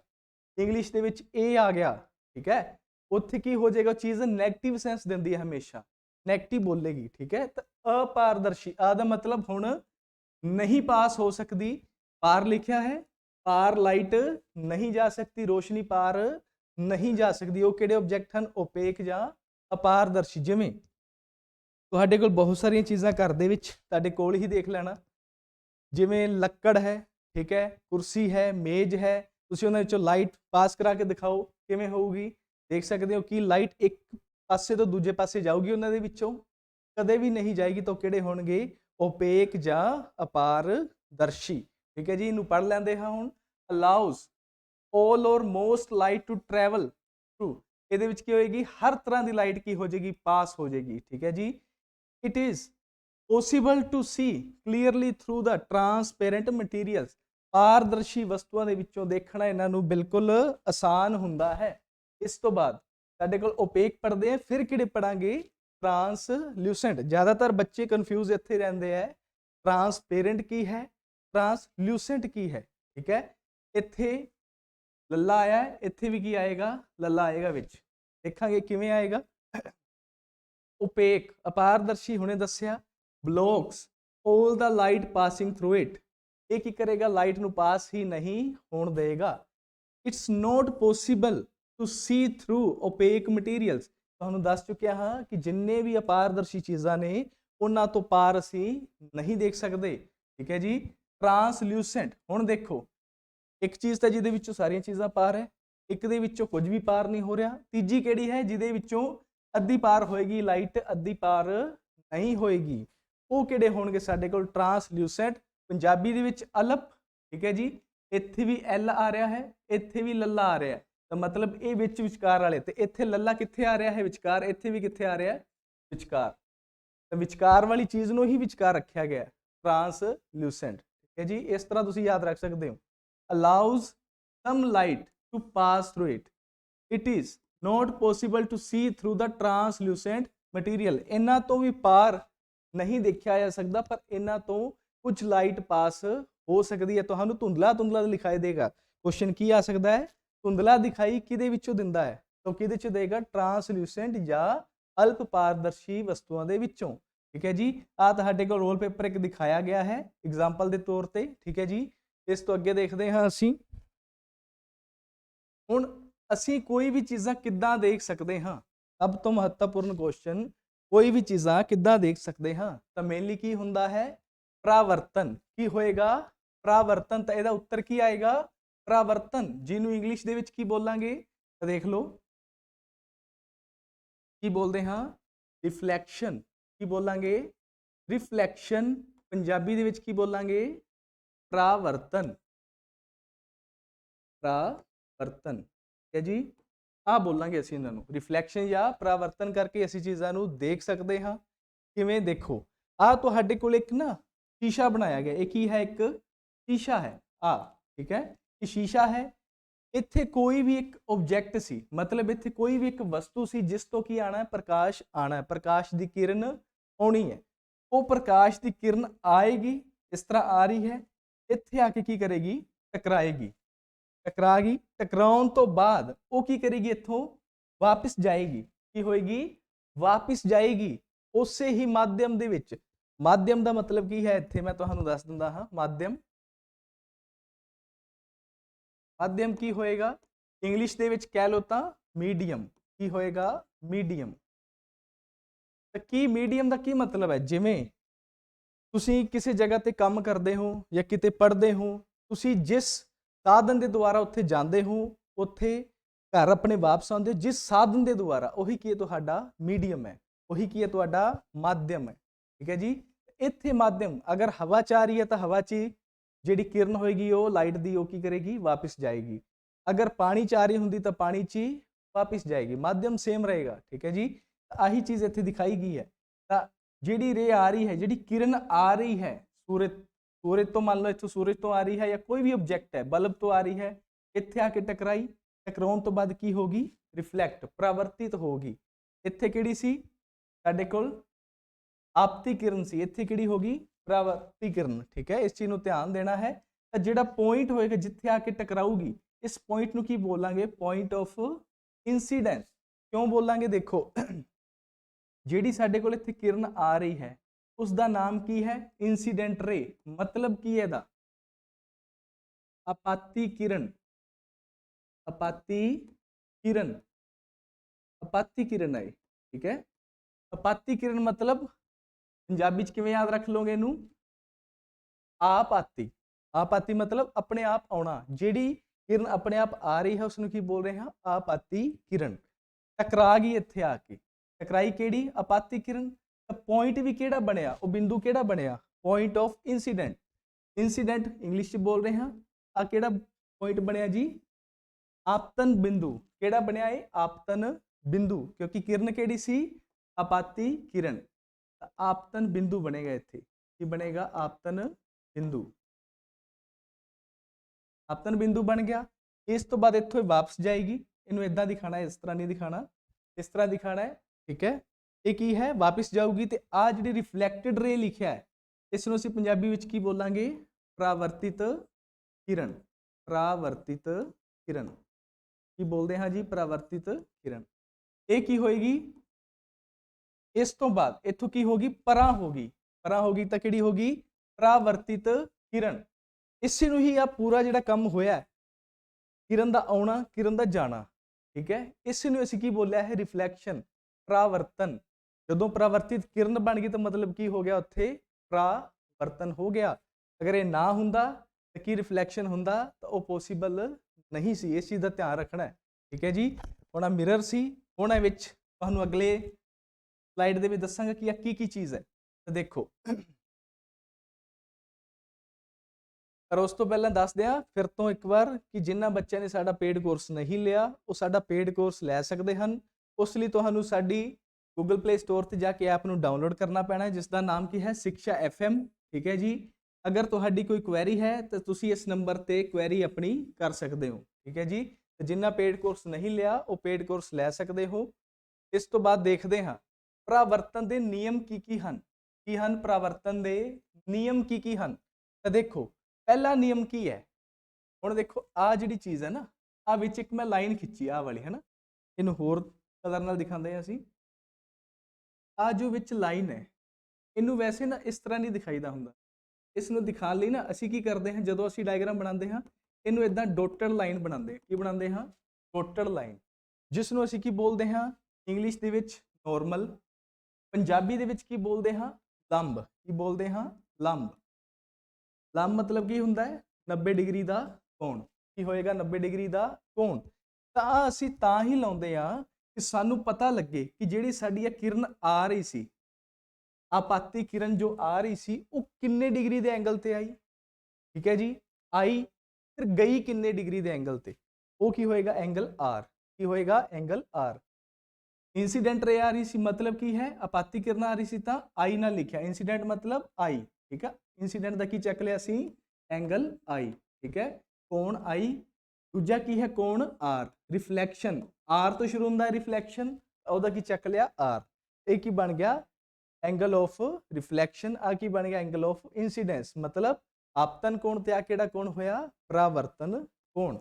ਇੰਗਲਿਸ਼ ਦੇ ਵਿੱਚ ਏ ਆ ਗਿਆ, ਠੀਕ ਹੈ, ਉੱਥੇ ਕੀ ਹੋ ਜਾਏਗਾ? ਚੀਜ਼ ਨੈਗੇਟਿਵ ਸੈਂਸ ਦਿੰਦੀ ਹੈ, ਹਮੇਸ਼ਾ ਨੈਗੇਟਿਵ ਬੋਲੇਗੀ, ਠੀਕ ਹੈ। ਤਾਂ ਅਪਾਰਦਰਸ਼ੀ, ਆ ਦਾ ਮਤਲਬ ਹੁਣ ਨਹੀਂ ਪਾਸ ਹੋ ਸਕਦੀ। ਪਾਰ ਲਿਖਿਆ ਹੈ, ਪਾਰ ਲਾਈਟ ਨਹੀਂ ਜਾ ਸਕਦੀ, ਰੋਸ਼ਨੀ ਪਾਰ ਨਹੀਂ ਜਾ ਸਕਦੀ। ਉਹ ਕਿਹੜੇ ਆਬਜੈਕਟ ਹਨ? ਓਪੇਕ ਜਾਂ ਅਪਾਰਦਰਸ਼ੀ। ਜਿਵੇਂ ਤੁਹਾਡੇ ਕੋਲ ਬਹੁਤ ਸਾਰੀਆਂ ਚੀਜ਼ਾਂ ਘਰ ਦੇ ਵਿੱਚ ਤੁਹਾਡੇ ਕੋਲ ਹੀ ਦੇਖ ਲੈਣਾ, ਜਿਵੇਂ ਲੱਕੜ ਹੈ, ਠੀਕ ਹੈ, ਕੁਰਸੀ ਹੈ, ਮੇਜ਼ ਹੈ, ਤੁਸੀਂ ਉਹਨਾਂ ਵਿੱਚੋਂ ਲਾਈਟ ਪਾਸ ਕਰਾ ਕੇ ਦਿਖਾਓ, ਕਿਵੇਂ ਹੋਊਗੀ? ਦੇਖ ਸਕਦੇ ਹੋ ਕਿ ਲਾਈਟ ਇੱਕ ਪਾਸੇ ਤੋਂ ਦੂਜੇ ਪਾਸੇ ਜਾਊਗੀ, ਉਹਨਾਂ ਦੇ ਵਿੱਚੋਂ ਕਦੇ ਵੀ ਨਹੀਂ ਜਾਏਗੀ। ਤਾਂ ਕਿਹੜੇ ਹੋਣਗੇ? ਓਪੇਕ ਜਾਂ ਅਪਾਰਦਰਸ਼ੀ, ਠੀਕ ਹੈ ਜੀ। ਇਹਨੂੰ ਪੜ੍ਹ ਲੈਂਦੇ ਹਾਂ ਹੁਣ। ਅਲਾਉਜ਼ all or most light to travel through, ਇਹਦੇ ਵਿੱਚ ਕੀ ਹੋਏਗੀ? ਹਰ ਤਰ੍ਹਾਂ ਦੀ ਲਾਈਟ ਕੀ ਹੋ ਜਾਏਗੀ? ਪਾਸ ਹੋ ਜਾਏਗੀ, ਠੀਕ ਹੈ ਜੀ। It is possible to see clearly through the transparent materials, ਪਾਰਦਰਸ਼ੀ ਵਸਤੂਆਂ ਦੇ ਵਿੱਚੋਂ ਦੇਖਣਾ ਇਹਨਾਂ ਨੂੰ ਬਿਲਕੁਲ ਆਸਾਨ ਹੁੰਦਾ ਹੈ। ਇਸ ਤੋਂ ਬਾਅਦ ਸਾਡੇ ਕੋਲ ਓਪੇਕ ਪੜ੍ਹਦੇ ਆ, ਫਿਰ ਕਿਹੜੇ ਪੜਾਂਗੇ? ਟ੍ਰਾਂਸਲੂਸੈਂਟ। ਜ਼ਿਆਦਾਤਰ ਬੱਚੇ ਕਨਫਿਊਜ਼ ਇੱਥੇ ਰਹਿੰਦੇ ਆ, ਟ੍ਰਾਂਸਪੇਰੈਂਟ ਕੀ ਹੈ, ਟ੍ਰਾਂਸਲੂਸੈਂਟ ਕੀ ਹੈ, ਠੀਕ ਹੈ। ਇੱਥੇ ਲੱਲਾ ਆਇਆ, ਇੱਥੇ ਵੀ ਕੀ ਆਏਗਾ? ਲੱਲਾ ਆਏਗਾ ਵਿੱਚ। ਦੇਖਾਂਗੇ ਕਿਵੇਂ ਆਏਗਾ। ਓਪੇਕ ਅਪਾਰਦਰਸ਼ੀ ਹੁਣੇ ਦੱਸਿਆ। Blocks all the light passing through it, ਇਹ ਕੀ ਕਰੇਗਾ? ਲਾਈਟ ਨੂੰ ਪਾਸ ਹੀ ਨਹੀਂ ਹੋਣ ਦੇਗਾ। It's not possible to see through opaque materials, ਤੁਹਾਨੂੰ ਦੱਸ ਚੁੱਕਿਆ ਹਾਂ ਕਿ ਜਿੰਨੇ ਵੀ ਅਪਾਰਦਰਸ਼ੀ ਚੀਜ਼ਾਂ ਨੇ ਉਹਨਾਂ ਤੋਂ ਪਾਰ ਅਸੀਂ ਨਹੀਂ ਦੇਖ ਸਕਦੇ, ਠੀਕ ਹੈ ਜੀ। ਟ੍ਰਾਂਸਲੂਸੈਂਟ, ਹੁਣ ਦੇਖੋ ਇੱਕ ਚੀਜ਼ ਤਾਂ ਜਿਹਦੇ ਵਿੱਚੋਂ ਸਾਰੀਆਂ ਚੀਜ਼ਾਂ ਪਾਰ ਹੈ, ਇੱਕ ਦੇ ਵਿੱਚੋਂ ਕੁਝ ਵੀ ਪਾਰ ਨਹੀਂ ਹੋ ਰਿਹਾ। ਤੀਜੀ ਕਿਹੜੀ ਹੈ? ਜਿਹਦੇ ਵਿੱਚੋਂ ਅੱਧੀ ਪਾਰ ਹੋਏਗੀ ਲਾਈਟ, ਅੱਧੀ ਪਾਰ ਨਹੀਂ ਹੋਏਗੀ। ਉਹ ਕਿਹੜੇ ਹੋਣਗੇ ਸਾਡੇ ਕੋਲ? ਟ੍ਰਾਂਸਲੂਸੈਂਟ। ਪੰਜਾਬੀ ਦੇ ਵਿੱਚ ਅਲਪ, ਠੀਕ ਹੈ ਜੀ। ਇੱਥੇ ਵੀ ਐਲ ਆ ਰਿਹਾ ਹੈ, ਇੱਥੇ ਵੀ ਲੱਲਾ ਆ ਰਿਹਾ ਹੈ, ਤਾਂ ਮਤਲਬ ਇਹ ਵਿੱਚ ਵਿਚਕਾਰ ਵਾਲੇ। ਤੇ ਇੱਥੇ ਲੱਲਾ ਕਿੱਥੇ ਆ ਰਿਹਾ ਹੈ? ਵਿਚਕਾਰ। ਇੱਥੇ ਵੀ ਕਿੱਥੇ ਆ ਰਿਹਾ ਹੈ? ਵਿਚਕਾਰ। ਤਾਂ ਵਿਚਕਾਰ ਵਾਲੀ ਚੀਜ਼ ਨੂੰ ਹੀ ਵਿਚਕਾਰ ਰੱਖਿਆ ਗਿਆ, ਟ੍ਰਾਂਸਲੂਸੈਂਟ, ਠੀਕ ਹੈ ਜੀ। ਇਸ ਤਰ੍ਹਾਂ ਤੁਸੀਂ ਯਾਦ ਰੱਖ ਸਕਦੇ ਹੋ। allows some light to pass through it, it is not possible to see through the translucent material, ਇਹਨਾਂ ਤੋਂ ਵੀ ਪਾਰ ਨਹੀਂ ਦੇਖਿਆ ਜਾ ਸਕਦਾ, ਪਰ ਇਹਨਾਂ ਤੋਂ ਕੁਝ ਲਾਈਟ ਪਾਸ ਹੋ ਸਕਦੀ ਹੈ। ਤੁਹਾਨੂੰ ਧੁੰਦਲਾ ਧੁੰਦਲਾ ਦਿਖਾਈ ਦੇਗਾ। ਕੁਐਸਚਨ ਕੀ ਆ ਸਕਦਾ ਹੈ? ਧੁੰਦਲਾ ਦਿਖਾਈ ਕਿਹਦੇ ਵਿੱਚੋਂ ਦਿੰਦਾ ਹੈ? ਤਾਂ ਕਿਹਦੇ ਚ ਦੇਗਾ? ਟ੍ਰਾਂਸਲੂਸੈਂਟ ਜਾਂ ਅਲਪ ਪਾਰਦਰਸ਼ੀ ਵਸਤੂਆਂ ਦੇ ਵਿੱਚੋਂ, ਠੀਕ ਹੈ ਜੀ। ਆ ਤੁਹਾਡੇ ਕੋਲ ਰੋਲ ਪੇਪਰ ਇੱਕ ਦਿਖਾਇਆ ਗਿਆ ਹੈ ਐਗਜ਼ਾਮਪਲ ਦੇ ਤੌਰ ਤੇ, ਠੀਕ ਹੈ ਜੀ। ਇਸ ਤੋਂ ਅੱਗੇ ਦੇਖਦੇ ਹਾਂ ਅਸੀਂ। ਹੁਣ ਅਸੀਂ ਕੋਈ ਵੀ ਚੀਜ਼ਾਂ ਕਿੱਦਾਂ ਦੇਖ ਸਕਦੇ ਹਾਂ? ਸਭ ਤੋਂ ਮਹੱਤਵਪੂਰਨ ਕੁਐਸਚਨ, ਕੋਈ ਵੀ ਚੀਜ਼ਾਂ ਕਿੱਦਾਂ ਦੇਖ ਸਕਦੇ ਹਾਂ? ਤਾਂ ਮੇਨਲੀ ਕੀ ਹੁੰਦਾ ਹੈ? ਪਰਾਵਰਤਨ। ਕੀ ਹੋਏਗਾ? ਪਰਾਵਰਤਨ। ਤਾਂ ਇਹਦਾ ਉੱਤਰ ਕੀ ਆਏਗਾ? ਪਰਾਵਰਤਨ। ਜਿਹਨੂੰ ਇੰਗਲਿਸ਼ ਦੇ ਵਿੱਚ ਕੀ ਬੋਲਾਂਗੇ? ਤਾਂ ਦੇਖ ਲਓ ਕੀ ਬੋਲਦੇ ਹਾਂ? ਰਿਫਲੈਕਸ਼ਨ। ਕੀ ਬੋਲਾਂਗੇ? ਰਿਫਲੈਕਸ਼ਨ। ਪੰਜਾਬੀ ਦੇ ਵਿੱਚ ਕੀ ਬੋਲਾਂਗੇ? ਪਰਾਵਰਤਨ। ਪਰਾਵਰਤਨ, ਠੀਕ ਹੈ ਜੀ। ਆ ਬੋਲਾਂਗੇ ਅਸੀਂ ਇਹਨਾਂ ਨੂੰ, ਰਿਫਲੈਕਸ਼ਨ ਜਾਂ ਪਰਾਵਰਤਨ ਕਰਕੇ ਅਸੀਂ ਚੀਜ਼ਾਂ ਨੂੰ ਦੇਖ ਸਕਦੇ ਹਾਂ। ਕਿਵੇਂ? ਦੇਖੋ, ਆ ਤੁਹਾਡੇ ਕੋਲ ਇੱਕ ਨਾ ਸ਼ੀਸ਼ਾ ਬਣਾਇਆ ਗਿਆ। ਇਹ ਕੀ ਹੈ? ਇੱਕ ਸ਼ੀਸ਼ਾ ਹੈ, ਆ, ਠੀਕ ਹੈ। ਇਹ ਸ਼ੀਸ਼ਾ ਹੈ। ਇੱਥੇ ਕੋਈ ਵੀ ਇੱਕ ਆਬਜੈਕਟ ਸੀ, ਮਤਲਬ ਇੱਥੇ ਕੋਈ ਵੀ ਇੱਕ ਵਸਤੂ ਸੀ ਜਿਸ ਤੋਂ ਕੀ ਆਣਾ ਹੈ? ਪ੍ਰਕਾਸ਼ ਆਣਾ ਹੈ, ਪ੍ਰਕਾਸ਼ ਦੀ ਕਿਰਨ ਆਉਣੀ ਹੈ। ਉਹ ਪ੍ਰਕਾਸ਼ ਦੀ ਕਿਰਨ ਆਏਗੀ, ਇਸ ਤਰ੍ਹਾਂ ਆ ਰਹੀ ਹੈ, ਇੱਥੇ ਆ ਕੇ ਕੀ ਕਰੇਗੀ? ਟਕਰਾਏਗੀ। ਟਕਰਾ ਗਈ, ਟਕਰਾਉਣ ਤੋਂ ਬਾਅਦ ਉਹ ਕੀ ਕਰੇਗੀ? ਇੱਥੋਂ ਵਾਪਿਸ ਜਾਏਗੀ। ਕੀ ਹੋਏਗੀ? ਵਾਪਿਸ ਜਾਏਗੀ ਉਸੇ ਹੀ ਮਾਧਿਅਮ ਦੇ ਵਿੱਚ। ਮਾਧਿਅਮ ਦਾ ਮਤਲਬ ਕੀ ਹੈ? ਇੱਥੇ ਮੈਂ ਤੁਹਾਨੂੰ ਦੱਸ ਦਿੰਦਾ ਹਾਂ। ਮਾਧਿਅਮ, ਮਾਧਿਅਮ ਕੀ ਹੋਏਗਾ? ਇੰਗਲਿਸ਼ ਦੇ ਵਿੱਚ ਕਹਿ ਲਓ ਤਾਂ ਮੀਡੀਅਮ। ਕੀ ਹੋਏਗਾ? ਮੀਡੀਅਮ। ਤਾਂ ਕੀ ਮੀਡੀਅਮ ਦਾ ਕੀ ਮਤਲਬ ਹੈ? ਜਿਵੇਂ ਤੁਸੀਂ ਕਿਸੇ ਜਗ੍ਹਾ ਤੇ ਕੰਮ ਕਰਦੇ ਹੋ ਜਾਂ ਕਿਤੇ ਪੜ੍ਹਦੇ ਹੋ, ਤੁਸੀਂ ਜਿਸ ਸਾਧਨ ਦੇ ਦੁਆਰਾ ਉੱਥੇ ਜਾਂਦੇ ਹੋ, ਉੱਥੇ घर अपने वापस आते हो जिस साधन के द्वारा, वही की है तुहाडा मीडियम है, वही की है तुहाडा माध्यम है। ठीक है जी। इत्थे माध्यम अगर हवा च आ रही है तो हवा च जिहड़ी किरण होएगी वो लाइट दी वो की करेगी, वापस जाएगी। अगर पानी च आ रही होंगी तो पानी च ही वापस जाएगी, माध्यम सेम रहेगा। ठीक है जी। आही चीज़ इत्थे दिखाई गई है। तो जिहड़ी रे आ रही है, जिहड़ी किरण आ रही है सूरज, सूरज तो मान लो इत्थों सूरज तो आ रही है, या कोई भी ऑब्जेक्ट है, बल्ब तो आ रही है, इत्थे आके टकराई, टकराउण तो बाद की होगी, रिफ्लैक्ट परावर्तित होगी। इत्थे किहड़ी सी साडे कोल आपती किरण सी, इत्थे किहड़ी होगी, परावर्ती किरण। ठीक है, इस चीज़ नूं ध्यान देना है। तो जिहड़ा पॉइंट होएगा जिथे आके टकराऊगी, इस पॉइंट नूं की बोलांगे, पॉइंट ऑफ इंसीडेंस। क्यों बोलांगे, देखो जिहड़ी साडे कोल इत्थे किरण आ रही है उसका नाम की है, इंसीडेंट रे। मतलब की है इहदा, आपाती किरण, आपाती किरण, आपाती किरण है। ठीक है, आपाती किरण मतलब पंजाबी च किवें याद रख लोगे इनू, आपाती। आपाती मतलब अपने आप आना, जिहड़ी किरण अपने आप आ रही है उसनूं की बोल रहे हैं, आपाती किरण। टकरा गई इत्थे आके, टकराई किहड़ी, आपाती किरण। पॉइंट भी किहड़ा बनिया, वो बिंदु किहड़ा बनिया, point of incident. Incident English च बोल रहे हैं, आ किहड़ा पॉइंट बनिया जी, आपतन बिंदु। किहड़ा बनिया है, आपतन बिंदु, क्योंकि किरण किहड़ी सी, आपाती किरण। आपतन बिंदु बनेगा इत्थे, की बनेगा, आपतन बिंदु। आपतन बिंदु बन गया। इस तो बाद इत्थों वापस जाएगी, इनू इदां दिखाना है, इस तरह नहीं दिखाना, इस तरह दिखाना है। ठीक है, ये की है, वापस जाऊगी। तो आ जिहड़ी रिफ्लैक्टेड रे लिखिया है, इसनूं असीं पंजाबी विच की बोलांगे, परावर्तित किरण। परावर्तित किरण की बोलते हैं जी, परावर्तित किरण। ये की होएगी, इस तो बाद इत्थों की होगी, परा होगी, परा होगी तो किहड़ी होगी, परावर्तित किरण। इसी नूं ही आ पूरा जिहड़ा काम होया है, किरण दा आउणा, किरण दा जाना। ठीक है, इस नूं असीं की बोलिया है, रिफ्लैक्शन, परावर्तन। जदों परावर्तित किरण बन गई तो मतलब की हो गया, उत्थे परावर्तन हो गया। अगर ये ना हुंदा तो की रिफ्लैक्शन हुंदा, तो वो पॉसीबल नहीं सी। इस चीज़ का ध्यान रखना है। ठीक है जी। हुण मिरर सी, हुण इह विच तुहानूं अगले स्लाइड दे विच दस्सांगा कि आ की चीज़ है। तो देखो, पर उस तो पहला दस दिया फिर तो एक बार कि जिन्होंने बच्चों ने साडा पेड कोर्स नहीं लिया वो साडा पेड कोर्स लै सकते हैं। उस लिए तुहानू साडी गूगल प्ले स्टोर पर जाके ऐप नू डाउनलोड करना पैना है, जिसका नाम की है शिक्षा FM। ठीक है जी। अगर तुहाडी कोई क्वेरी है तो तुसी इस नंबर ते क्वेरी अपनी कर सकते हो। ठीक है जी। तो जिन्ना पेड कोर्स नहीं लिया वो पेड कोर्स लै सकते हो। इस तो बाद देखते हाँ परावर्तन के नियम की हन, की हन परावर्तन के नियम की हन। तो देखो पहला नियम की है, हुण देखो आ जिहड़ी चीज़ है ना, आ विच एक मैं लाइन खिंची आ वाली है ना, इनू होर कलर नाल दिखांदे हैं असीं। आ जो विच लाइन है, इनू वैसे ना इस तरह नहीं दिखाईदा हुंदा। इसनूं दिखाण लई ना असीं की करदे हां, जदों असीं डायग्राम बनांदे हां, इनू इदां डॉटेड लाइन बनांदे। की बनांदे हां? डॉटेड लाइन, जिसनूं असीं की बोलदे हां इंग्लिश दे विच नॉर्मल, पंजाबी दे विच की बोलदे हां लंब। की बोलदे हां? लंब। लंब मतलब की हुंदा है 90 डिग्री का कोण। की होएगा 90 डिग्री का कोण। तां असीं तां ही लाउंदे आ कि सानूं पता लगे कि जिहड़ी साडी किरण आ रही सी, आपाती किरण जो आ रही सी वो किन्ने डिग्री के एंगल ते आई। ठीक है जी। आई, फिर गई किन्ने डिग्री के एंगल ते, वो की होएगा एंगल R। की होएगा एंगल R। इंसीडेंट रे आ रही सी मतलब की है, आपाती किरण आ रही सी तां आई ना लिखिया, इंसीडेंट मतलब आई। ठीक है, इंसीडेंट दा की चक लिया सी, एंगल आई। ठीक है, कोण आई। दूजा की है कोण R। रिफ्लैक्शन R तो शुरू होंदा है रिफ्लैक्शन, ओदा की चक लिया R। ये की बन गया एंगल ऑफ रिफ्लैक्शन। आ की बन गया एंगल ऑफ इंसीडेंस। मतलब आपतन कोण ते आ केड़ा कोण होया, परावर्तन कोण।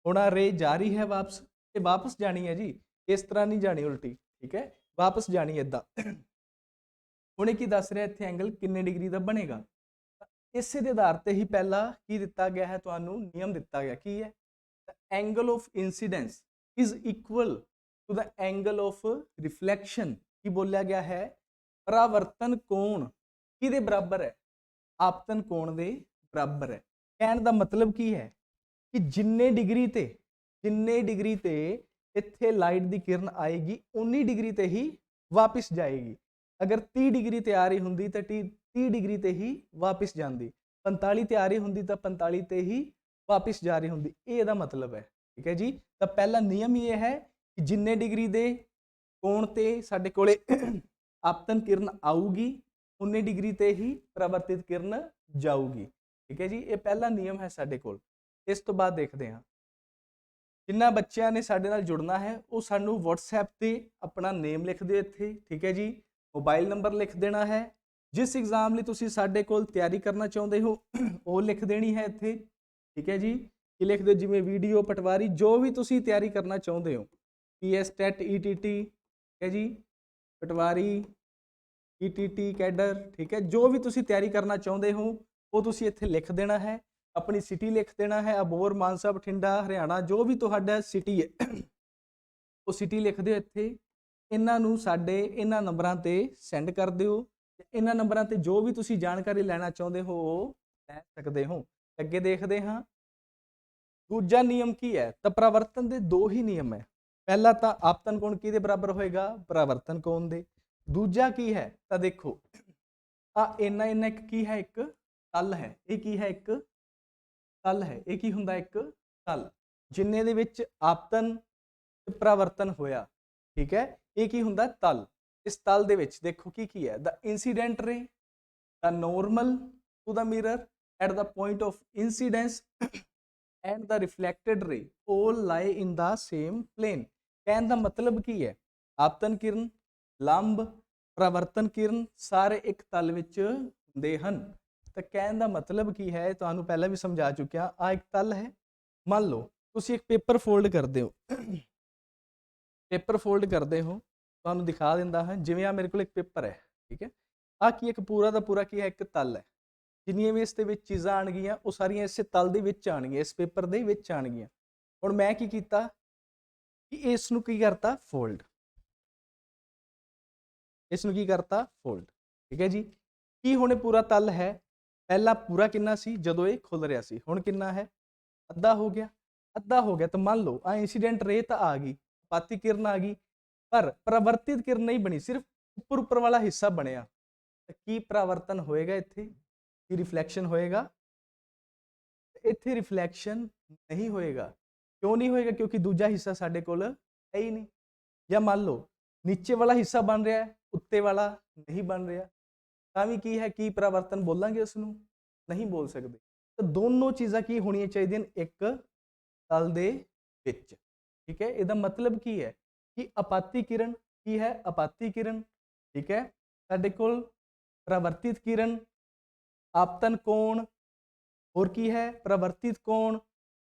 हुण आ रे जा रही है वापस, ये वापस जानी है जी, इस तरह नहीं जानी उल्टी। ठीक है, वापस जानी इदां। हुण की दस रहा इत्थे एंगल किन्ने डिग्री का बनेगा। इसे दे आधार ते ही पहला की दिता गया है, तुहानू नियम दिता गया की है, angle of incidence is equal to the angle of reflection. की बोलिया गया है, परावर्तन कोण किहदे बराबर है, आपतन कोण दे बराबर है। कहने का मतलब की है कि जिन्ने डिग्री ते ਇੱਥੇ ਲਾਈਟ ਦੀ ਕਿਰਨ ਆਏਗੀ 19 ਡਿਗਰੀ ਤੇ ਹੀ ਵਾਪਿਸ ਜਾਏਗੀ। ਅਗਰ 30 ਡਿਗਰੀ ਤੇ ਆ ਰਹੀ ਹੁੰਦੀ ਤਾਂ 30 ਡਿਗਰੀ ਤੇ ਹੀ ਵਾਪਿਸ ਜਾਂਦੀ, 45 ਤੇ ਆ ਰਹੀ ਹੁੰਦੀ ਤਾਂ 45 ਤੇ ਹੀ ਵਾਪਿਸ ਜਾ ਰਹੀ ਹੁੰਦੀ। ਇਹ ਇਹਦਾ ਮਤਲਬ ਹੈ। ਠੀਕ ਹੈ ਜੀ। ਤਾਂ ਪਹਿਲਾ ਨਿਯਮ ਇਹ ਹੈ ਕਿ ਜਿੰਨੇ ਡਿਗਰੀ ਦੇ ਕੋਣ ਤੇ ਸਾਡੇ ਕੋਲੇ ਆਪਤਨ ਕਿਰਨ ਆਊਗੀ 19 ਡਿਗਰੀ ਤੇ ਹੀ ਪਰਾਵਰਤਿਤ ਕਿਰਨ ਜਾਊਗੀ। ਠੀਕ ਹੈ ਜੀ। ਇਹ ਪਹਿਲਾ ਨਿਯਮ ਹੈ ਸਾਡੇ ਕੋਲ। ਇਸ ਤੋਂ ਬਾਅਦ ਦੇਖਦੇ ਹਾਂ ਜਿਨ੍ਹਾਂ ਬੱਚਿਆਂ ਨੇ ਸਾਡੇ ਨਾਲ ਜੁੜਨਾ ਹੈ ਉਹ ਸਾਨੂੰ WhatsApp ਤੇ ਆਪਣਾ ਨੇਮ ਲਿਖ ਦਿਓ ਇੱਥੇ। ਠੀਕ ਹੈ ਜੀ। ਮੋਬਾਈਲ ਨੰਬਰ ਲਿਖ ਦੇਣਾ ਹੈ। ਜਿਸ ਐਗਜ਼ਾਮ ਲਈ ਤੁਸੀਂ ਸਾਡੇ ਕੋਲ ਤਿਆਰੀ ਕਰਨਾ ਚਾਹੁੰਦੇ ਹੋ ਉਹ ਲਿਖ ਦੇਣੀ ਹੈ ਇੱਥੇ। ਠੀਕ ਹੈ ਜੀ। ਕੀ ਲਿਖ ਦਿਓ? ਜਿਵੇਂ ਵੀਡੀਓ, ਪਟਵਾਰੀ, ਜੋ ਵੀ ਤੁਸੀਂ ਤਿਆਰੀ ਕਰਨਾ ਚਾਹੁੰਦੇ ਹੋ, PS ਟੈਟ, ETT, ਠੀਕ ਹੈ ਜੀ, ਪਟਵਾਰੀ, ETT ਕੈਡਰ, ਠੀਕ ਹੈ, ਜੋ ਵੀ ਤੁਸੀਂ ਤਿਆਰੀ ਕਰਨਾ ਚਾਹੁੰਦੇ ਹੋ ਉਹ ਤੁਸੀਂ ਇੱਥੇ ਲਿਖ ਦੇਣਾ ਹੈ। ਆਪਣੀ ਸਿਟੀ ਲਿਖ ਦੇਣਾ ਹੈ, ਅਬੋਹਰ, ਮਾਨਸਾ, ਬਠਿੰਡਾ, ਹਰਿਆਣਾ, ਜੋ ਵੀ ਤੁਹਾਡਾ ਸਿਟੀ ਹੈ ਉਹ ਸਿਟੀ ਲਿਖ ਦਿਓ ਇੱਥੇ। ਇਹਨਾਂ ਨੂੰ ਸਾਡੇ ਇਹਨਾਂ ਨੰਬਰਾਂ ਤੇ ਸੈਂਡ ਕਰ ਦਿਓ। ਇਹਨਾਂ ਨੰਬਰਾਂ ਤੇ ਜੋ ਵੀ ਤੁਸੀਂ ਜਾਣਕਾਰੀ ਲੈਣਾ ਚਾਹੁੰਦੇ ਹੋ ਉਹ ਲੈ ਸਕਦੇ ਹੋ। ਅੱਗੇ ਦੇਖਦੇ ਹਾਂ ਦੂਜਾ ਨਿਯਮ ਕੀ ਹੈ। ਤਾਂ ਪਰਾਵਰਤਨ ਦੇ ਦੋ ਹੀ ਨਿਯਮ ਹੈ। ਪਹਿਲਾ ਤਾਂ ਆਪਤਨ ਕੋਣ ਕਿਹਦੇ ਬਰਾਬਰ ਹੋਏਗਾ? ਪਰਾਵਰਤਨ ਕੋਣ ਦੇ। ਦੂਜਾ ਕੀ ਹੈ? ਤਾਂ ਦੇਖੋ ਆ ਇੰਨਾ ਇੰਨਾ ਇੱਕ ਕੀ ਹੈ? ਇੱਕ ਤਲ ਹੈ। ਇਹ ਕੀ ਹੈ? ਇੱਕ ਤਲ ਹੈ। ਇਹ ਕੀ ਹੁੰਦਾ? ਇੱਕ ਤਲ ਜਿੰਨੇ ਦੇ ਵਿੱਚ ਆਪਤਨ ਪਰਾਵਰਤਨ ਹੋਇਆ। ਠੀਕ ਹੈ। ਇਹ ਕੀ ਹੁੰਦਾ? ਤਲ। ਇਸ ਤਲ ਦੇ ਵਿੱਚ ਦੇਖੋ ਕੀ ਕੀ ਹੈ? The incident ray, the normal to the mirror at the point of incidence and the reflected ray all lie in the same plane। ਕਹਿਣ ਦਾ ਮਤਲਬ ਕੀ ਹੈ? ਆਪਤਨ ਕਿਰਨ, ਲੰਬ, ਪਰਾਵਰਤਨ ਕਿਰਨ ਸਾਰੇ ਇੱਕ ਤਲ ਵਿੱਚ ਹੁੰਦੇ ਹਨ। ਤਾਂ ਕਹਿਣ ਦਾ ਮਤਲਬ ਕੀ ਹੈ? ਤੁਹਾਨੂੰ ਪਹਿਲਾਂ ਵੀ ਸਮਝਾ ਚੁੱਕਿਆ। ਆ ਇੱਕ ਤਲ ਹੈ। ਮੰਨ ਲਓ ਤੁਸੀਂ ਇੱਕ ਪੇਪਰ ਫੋਲਡ ਕਰਦੇ ਹੋ, ਪੇਪਰ ਫੋਲਡ ਕਰਦੇ ਹੋ, ਤੁਹਾਨੂੰ ਦਿਖਾ ਦਿੰਦਾ ਹੈ। ਜਿਵੇਂ ਆ ਮੇਰੇ ਕੋਲ ਇੱਕ ਪੇਪਰ ਹੈ। ਠੀਕ ਹੈ। ਆ ਕੀ ਇੱਕ ਪੂਰਾ ਦਾ ਪੂਰਾ ਕੀ ਹੈ? ਇੱਕ ਤਲ ਹੈ। ਜਿੰਨੀਆਂ ਵੀ ਇਸ ਦੇ ਵਿੱਚ ਚੀਜ਼ਾਂ ਆਉਣਗੀਆਂ ਉਹ ਸਾਰੀਆਂ ਇਸੇ ਤਲ ਦੇ ਵਿੱਚ ਆਉਣਗੀਆਂ, ਇਸ ਪੇਪਰ ਦੇ ਵਿੱਚ ਆਉਣਗੀਆਂ। ਹੁਣ ਮੈਂ ਕੀ ਕੀਤਾ ਕਿ ਇਸ ਨੂੰ ਕੀ ਕਰਤਾ? ਫੋਲਡ। ਇਸ ਨੂੰ ਕੀ ਕਰਤਾ? ਫੋਲਡ। ਠੀਕ ਹੈ ਜੀ। ਕੀ ਹੁਣ ਇਹ ਪੂਰਾ ਤਲ ਹੈ? ਪਹਿਲਾਂ ਪੂਰਾ ਕਿੰਨਾ ਸੀ ਜਦੋਂ ਇਹ ਖੁੱਲ ਰਿਹਾ ਸੀ? ਹੁਣ ਕਿੰਨਾ ਹੈ? ਅੱਧਾ ਹੋ ਗਿਆ। ਅੱਧਾ ਹੋ ਗਿਆ ਤਾਂ ਮੰਨ ਲਓ ਆ ਇੰਸੀਡੈਂਟ ਰੇ ਤਾਂ ਆ ਗਈ, ਪਾਤੀ ਕਿਰਨ ਆ ਗਈ, ਪਰ ਪਰਾਵਰਤਿਤ ਕਿਰਨ ਨਹੀਂ ਬਣੀ, ਸਿਰਫ ਉੱਪਰ ਵਾਲਾ ਹਿੱਸਾ ਬਣਿਆ। ਤਾਂ ਕੀ ਪਰਾਵਰਤਨ ਹੋਏਗਾ ਇੱਥੇ? ਕੀ ਰਿਫਲੈਕਸ਼ਨ ਹੋਏਗਾ? ਇੱਥੇ ਰਿਫਲੈਕਸ਼ਨ ਨਹੀਂ ਹੋਏਗਾ। ਕਿਉਂ ਨਹੀਂ ਹੋਏਗਾ? ਕਿਉਂਕਿ ਦੂਜਾ ਹਿੱਸਾ ਸਾਡੇ ਕੋਲ ਹੈ ਹੀ ਨਹੀਂ। ਜਾਂ ਮੰਨ ਲਓ ਨੀਚੇ ਵਾਲਾ ਹਿੱਸਾ ਬਣ ਰਿਹਾ ਹੈ, ਉੱਤੇ ਵਾਲਾ ਨਹੀਂ ਬਣ ਰਿਹਾ, ਤਾਂ ਵੀ ਕੀ ਹੈ? ਕੀ ਪਰਾਵਰਤਨ ਬੋਲਾਂਗੇ ਉਸ ਨੂੰ? ਨਹੀਂ ਬੋਲ ਸਕਦੇ। ਤਾਂ ਦੋਨੋਂ ਚੀਜ਼ਾਂ ਕੀ ਹੋਣੀਆਂ ਚਾਹੀਦੀਆਂ? ਇੱਕ ਤਲ ਦੇ ਵਿੱਚ। ਠੀਕ ਹੈ। ਇਹਦਾ ਮਤਲਬ ਕੀ ਹੈ ਕਿ ਆਪਾਤੀ ਕਿਰਨ ਕੀ ਹੈ? ਆਪਾਤੀ ਕਿਰਨ, ਠੀਕ ਹੈ, ਸਾਡੇ ਕੋਲ ਪਰਾਵਰਤਿਤ ਕਿਰਨ, ਆਪਤਨ ਕੋਣ, ਹੋਰ ਕੀ ਹੈ? ਪਰਾਵਰਤਿਤ ਕੋਣ,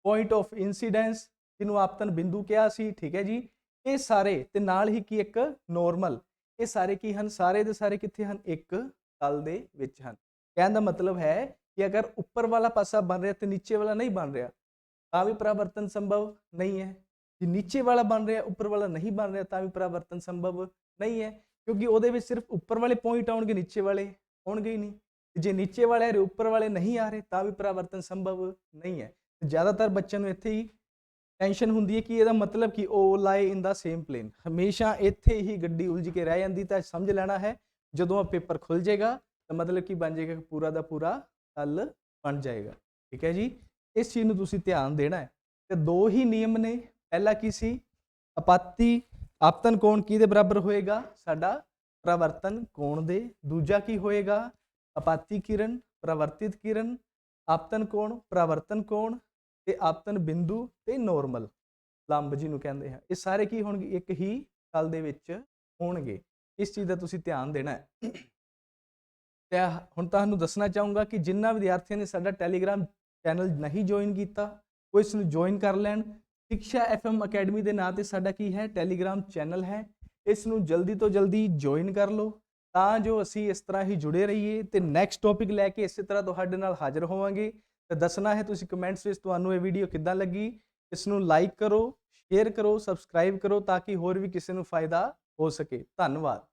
ਪੁਆਇੰਟ ਆਫ ਇਨਸੀਡੈਂਸ ਜਿਹਨੂੰ ਆਪਤਨ ਬਿੰਦੂ ਕਿਹਾ ਸੀ। ਠੀਕ ਹੈ ਜੀ। ਇਹ ਸਾਰੇ ਤੇ ਨਾਲ ਹੀ ਕੀ ਇੱਕ ਨੋਰਮਲ, ਇਹ ਸਾਰੇ ਕੀ ਹਨ? ਸਾਰੇ ਦੇ ਸਾਰੇ ਕਿੱਥੇ ਹਨ? ਇੱਕ ਤਲ ਦੇ ਵਿੱਚ ਹਨ। ਕਹਿਣ ਦਾ ਮਤਲਬ ਹੈ ਕਿ ਅਗਰ ਉੱਪਰ ਵਾਲਾ ਪਾਸਾ ਬਣ ਰਿਹਾ ਤੇ ਨੀਚੇ ਵਾਲਾ ਨਹੀਂ ਬਣ ਰਿਹਾ ਤਾਂ ਵੀ ਪਰਾਵਰਤਨ ਸੰਭਵ ਨਹੀਂ ਹੈ। ਜੇ ਨੀਚੇ ਵਾਲਾ ਬਣ ਰਿਹਾ ਉੱਪਰ ਵਾਲਾ ਨਹੀਂ ਬਣ ਰਿਹਾ ਤਾਂ ਵੀ ਪਰਾਵਰਤਨ ਸੰਭਵ ਨਹੀਂ ਹੈ, ਕਿਉਂਕਿ ਉਹਦੇ ਵਿੱਚ ਸਿਰਫ ਉੱਪਰ ਵਾਲੇ ਪੁਆਇੰਟ ਆਉਣਗੇ, ਨੀਚੇ ਵਾਲੇ ਆਉਣਗੇ ਹੀ ਨਹੀਂ। ਜੇ ਨੀਚੇ ਵਾਲੇ ਆ ਰਹੇ ਉੱਪਰ ਵਾਲੇ ਨਹੀਂ ਆ ਰਹੇ ਤਾਂ ਵੀ ਪਰਾਵਰਤਨ ਸੰਭਵ ਨਹੀਂ ਹੈ। ਜ਼ਿਆਦਾਤਰ ਬੱਚਿਆਂ ਨੂੰ ਇੱਥੇ ਹੀ ਟੈਨਸ਼ਨ ਹੁੰਦੀ ਹੈ ਕਿ ਇਹਦਾ ਮਤਲਬ ਕਿ ਉਹ ਲਾਏ ਇਨ ਦਾ ਸੇਮ ਪਲੇਨ। ਹਮੇਸ਼ਾ ਇੱਥੇ ਹੀ ਗੱਡੀ ਉਲਝ ਕੇ ਰਹਿ ਜਾਂਦੀ। ਤਾਂ ਸਮਝ ਲੈਣਾ ਹੈ ਜਦੋਂ ਆ ਪੇਪਰ ਖੁੱਲ ਜਾਏਗਾ ਤਾਂ ਮਤਲਬ ਕੀ ਬਣ ਜਾਏਗਾ? ਪੂਰਾ ਦਾ ਪੂਰਾ ਤਲ ਬਣ ਜਾਏਗਾ। ਠੀਕ ਹੈ ਜੀ। ਇਸ ਚੀਜ਼ ਨੂੰ ਤੁਸੀਂ ਧਿਆਨ ਦੇਣਾ ਹੈ। ਤੇ ਦੋ ਹੀ ਨਿਯਮ ਨੇ। ਪਹਿਲਾ ਕੀ ਸੀ? ਆਪਾਤੀ ਆਪਤਨ ਕੋਣ ਕਿਹਦੇ ਬਰਾਬਰ ਹੋਏਗਾ? ਸਾਡਾ ਪਰਾਵਰਤਨ ਕੋਣ ਦੇ। ਦੂਜਾ ਕੀ ਹੋਏਗਾ? ਆਪਾਤੀ ਕਿਰਨ, ਪਰਾਵਰਤਿਤ ਕਿਰਨ, ਆਪਤਨ ਕੋਣ, ਪਰਾਵਰਤਨ ਕੋਣ ਤੇ ਆਪਤਨ ਬਿੰਦੂ ਤੇ ਨੋਰਮਲ ਲੰਬ ਜਿਹਨੂੰ ਕਹਿੰਦੇ ਆ। ਇਹ ਸਾਰੇ ਕੀ ਹੋਣਗੇ? ਇੱਕ ਹੀ ਤਲ ਦੇ ਵਿੱਚ ਹੋਣਗੇ। ਇਸ ਚੀਜ਼ ਦਾ ਤੁਸੀਂ ਧਿਆਨ ਦੇਣਾ ਹੈ। ਤੇ ਹੁਣ ਤੁਹਾਨੂੰ ਦੱਸਣਾ ਚਾਹੂੰਗਾ ਕਿ ਜਿਨ੍ਹਾਂ ਵਿਦਿਆਰਥੀਆਂ ਨੇ ਸਾਡਾ ਟੈਲੀਗ੍ਰਾਮ ਚੈਨਲ ਨਹੀਂ ਜੁਆਇਨ ਕੀਤਾ ਉਹ ਇਸ ਨੂੰ ਜੁਆਇਨ ਕਰ ਲੈਣ। ਸਿਕਸ਼ਾ FM ਅਕੈਡਮੀ ਦੇ ਨਾਂ ਤੇ ਸਾਡਾ ਕੀ ਹੈ? ਟੈਲੀਗ੍ਰਾਮ ਚੈਨਲ ਹੈ। ਇਸ ਨੂੰ ਜਲਦੀ ਤੋਂ ਜਲਦੀ ਜੁਆਇਨ ਕਰ ਲਓ ਤਾਂ ਜੋ ਅਸੀਂ ਇਸ ਤਰ੍ਹਾਂ ਹੀ ਜੁੜੇ ਰਹੀਏ ਤੇ ਨੈਕਸਟ ਟੌਪਿਕ ਲੈ ਕੇ ਇਸੇ ਤਰ੍ਹਾਂ ਤੁਹਾਡੇ ਨਾਲ ਹਾਜ਼ਰ ਹੋਵਾਂਗੇ। ਤੇ ਦੱਸਣਾ ਹੈ ਤੁਸੀਂ ਕਮੈਂਟਸ ਵਿੱਚ ਤੁਹਾਨੂੰ ਇਹ ਵੀਡੀਓ ਕਿੱਦਾਂ ਲੱਗੀ। ਇਸ ਨੂੰ ਲਾਈਕ ਕਰੋ, ਸ਼ੇਅਰ ਕਰੋ, ਸਬਸਕ੍ਰਾਈਬ ਕਰੋ ਤਾਂ ਕਿ ਹੋਰ ਵੀ ਕਿਸੇ ਨੂੰ ਫਾਇਦਾ ਹੋ ਸਕੇ। ਧੰਨਵਾਦ।